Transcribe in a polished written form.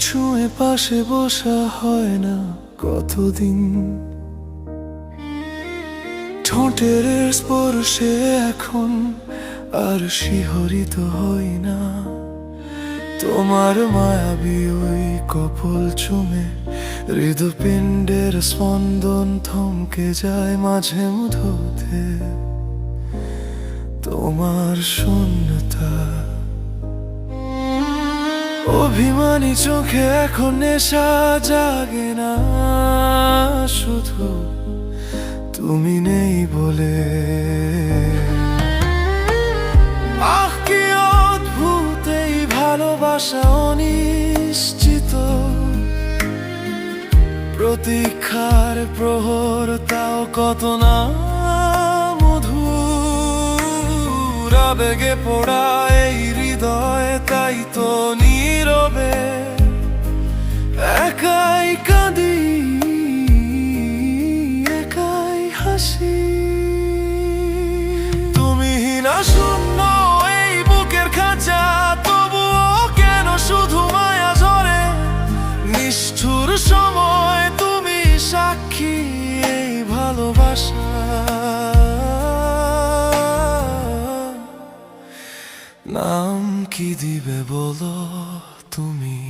ছুঁয়ে পাশে বসা হয় না কতদিন, ঠোঁটের স্পর্শে এখন আর শিহরিত হই না। তোমার মায়াবী ওই কপল চুমে হৃদপিণ্ডের স্পন্দন থমকে যায় মাঝে মধ্যে। তোমার শূন্যতা অভিমানী চোখে এখন নেশা জাগে না, শুধু তুমি নেই বলে। আহ কি অদ্ভুত এই ভালোবাসা, অনিশ্চিত প্রতীক্ষার প্রহর, তাও কত না মধুর। আবেগে পোড়া এই হৃদয়, তাই তো নীরবে একাই কাঁদি, একাই হাসি। তুমিহীনা শূন্য এই বুকের খাঁচা, তবুও কেন শুধু মায়া ঝরে। নিষ্ঠুর সময় তুমি সাক্ষী এই ভালোবাসা। নাম কি দিবে বলো তুমি?